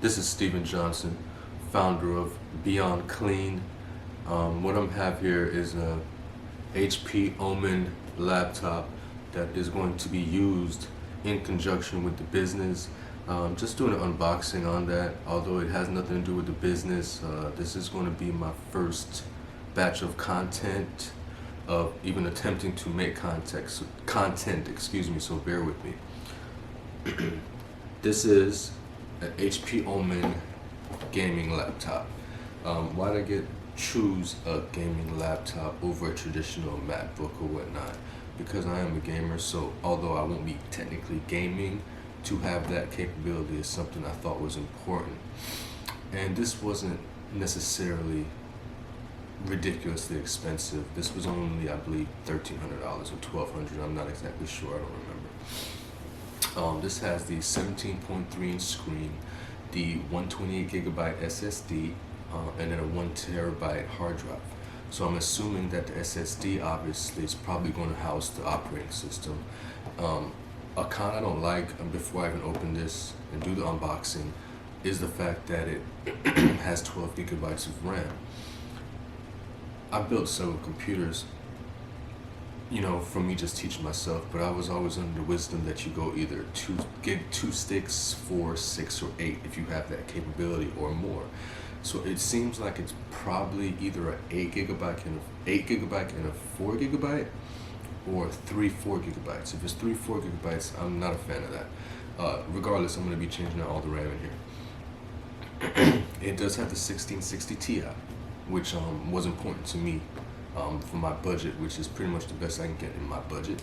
This is Stephen Johnson, founder of Beyond Clean. What I have here is a HP Omen laptop that is going to be used in conjunction with the business. Just doing an unboxing on that, although it has nothing to do with the business. This is going to be my first batch of content, of even attempting to make content, so bear with me. This is an HP Omen gaming laptop. Why did I choose a gaming laptop over a traditional MacBook or whatnot? Because I am a gamer, so although I won't be technically gaming, to have that capability is something I thought was important. And this wasn't necessarily ridiculously expensive. This was only, I believe, $1,300 or $1,200. I'm not exactly sure, I don't remember. This has the 17.3-inch screen, the 128 gigabyte SSD, and then a 1 terabyte hard drive. So I'm assuming that the SSD obviously is probably going to house the operating system. A con I don't like, before I even open this and do the unboxing, is the fact that it has 12 gigabytes of RAM. I've built several computers, for me just teaching myself, but I was always under the wisdom that you go either 2 sticks, 4, 6, or 8 if you have that capability or more. So it seems like it's probably either an 8 gigabyte and a 4 gigabyte, or 3 4 gigabytes. If it's 3 4 gigabytes, I'm not a fan of that. Regardless, I'm going to be changing out all the RAM in here. It does have the 1660 Ti, which was important to me for my budget, which is pretty much the best I can get in my budget.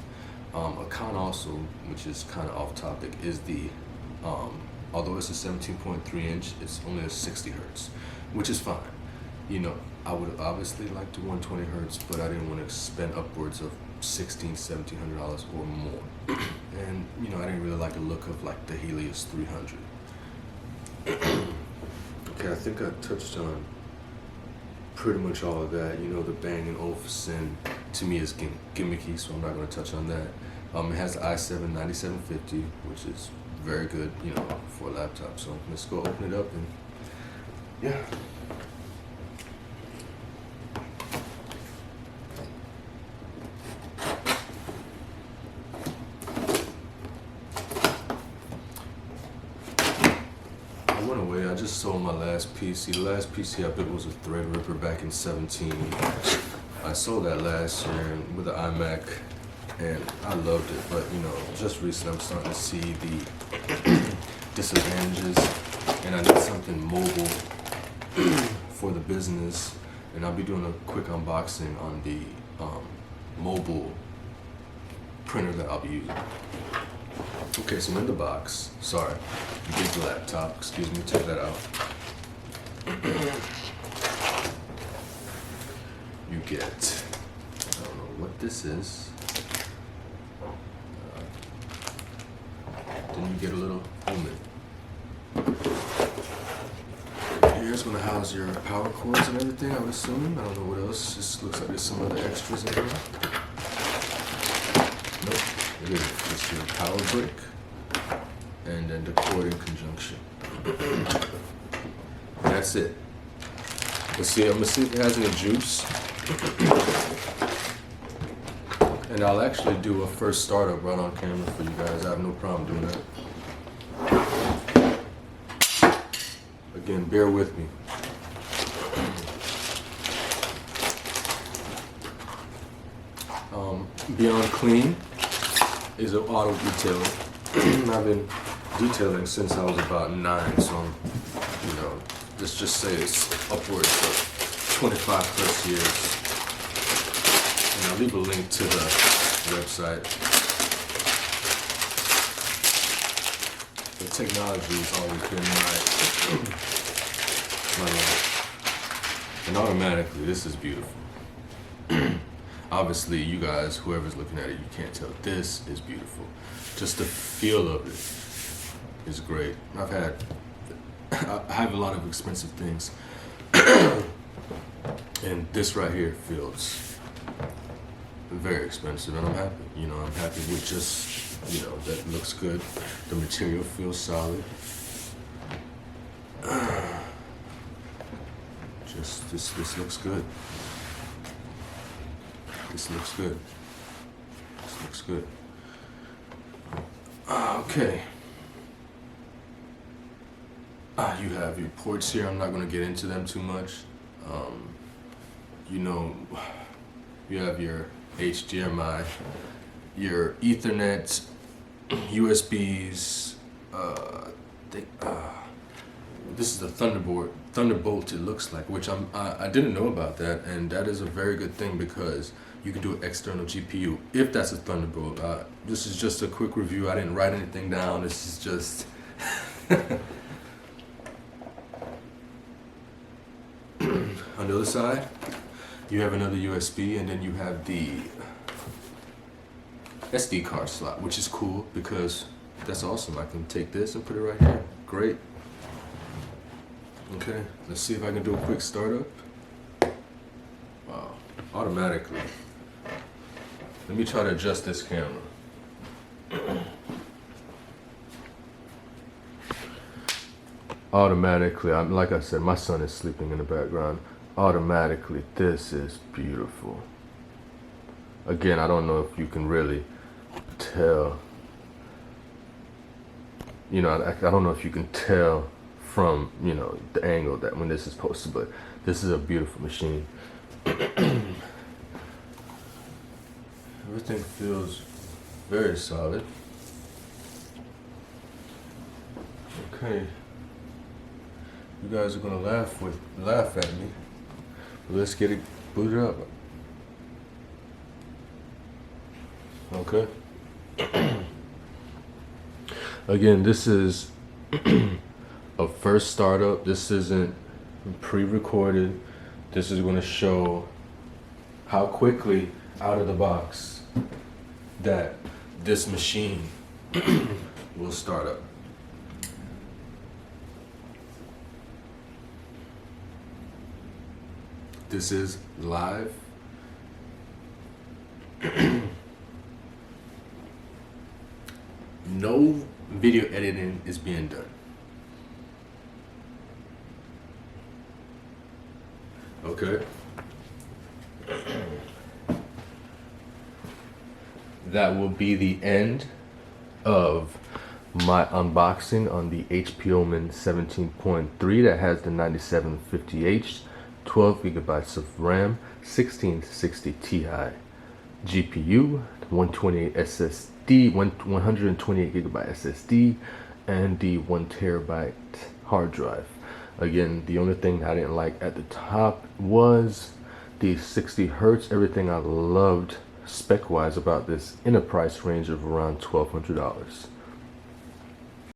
A con also, which is kind of off topic, is the although it's a 17.3 inch, it's only a 60 hertz, which is fine. I would have obviously liked to 120 hertz, but I didn't want to spend upwards of $1,700 or more. And I didn't really like the look of like the Helios 300. Okay, I think I touched on pretty much all of that. The Bang & Olufsen to me is gimmicky, so I'm not going to touch on that. It has the i7-9750, which is very good, for a laptop. So let's go open it up and yeah. I went away. I just sold my last PC. The last PC I built was a Threadripper back in 17. I sold that last year with an iMac, and I loved it. But just recently I'm starting to see the disadvantages, and I need something mobile for the business. And I'll be doing a quick unboxing on the mobile printer that I'll be using. Okay, so in the box, sorry, big laptop, excuse me, take that out. You get, I don't know what this is. Then you get a little Omen. Here's gonna house your power cords and everything, I would assume. I don't know what else. This looks like there's some other extras in here. Nope, it is. It's your power brick, and then the cord in conjunction. That's it. Let's see, I'm gonna see if it has any juice. And I'll actually do a first startup right on camera for you guys. I have no problem doing that. Again, bear with me. Beyond Clean is an auto detailer. I've been detailing since I was about 9, so let's just say it's upwards of 25 plus years. And I'll leave a link to the website. The technology has always been my life. And automatically, this is beautiful. Obviously, you guys, whoever's looking at it, you can't tell. This is beautiful. Just the feel of it is great. I have a lot of expensive things. And this right here feels very expensive, and I'm happy. I'm happy with just, that looks good. The material feels solid. This looks good. This looks good. This looks good. Okay. You have your ports here. I'm not going to get into them too much. You know, you have your HDMI, your Ethernet, USBs. This is the Thunderbolt. It looks like, which I didn't know about that, and that is a very good thing because you can do an external GPU if that's a Thunderbolt. This is just a quick review. I didn't write anything down. This is just. On the other side, you have another USB, and then you have the SD card slot, which is cool because that's awesome. I can take this and put it right here. Great. Okay, let's see if I can do a quick startup. Wow, automatically. Let me try to adjust this camera. Automatically, like I said, my son is sleeping in the background. Automatically, this is beautiful. Again, I don't know if you can really tell. You know, I don't know if you can tell from, you know, the angle that when this is posted, but this is a beautiful machine. Everything feels very solid. Okay. You guys are gonna laugh at me. But let's get it booted up. Okay. Again, this is a first startup. This isn't pre-recorded. This is gonna show how quickly out of the box that this machine will start up. This is live. No video editing is being done. Okay. That will be the end of my unboxing on the HP Omen 17.3 that has the 9750H, 12 gigabytes of RAM, 1660 Ti GPU, 128 SSD, 128 gigabyte SSD, and the 1 terabyte hard drive. Again, the only thing I didn't like at the top was the 60 hertz. Everything I loved spec-wise about this in a price range of around $1,200.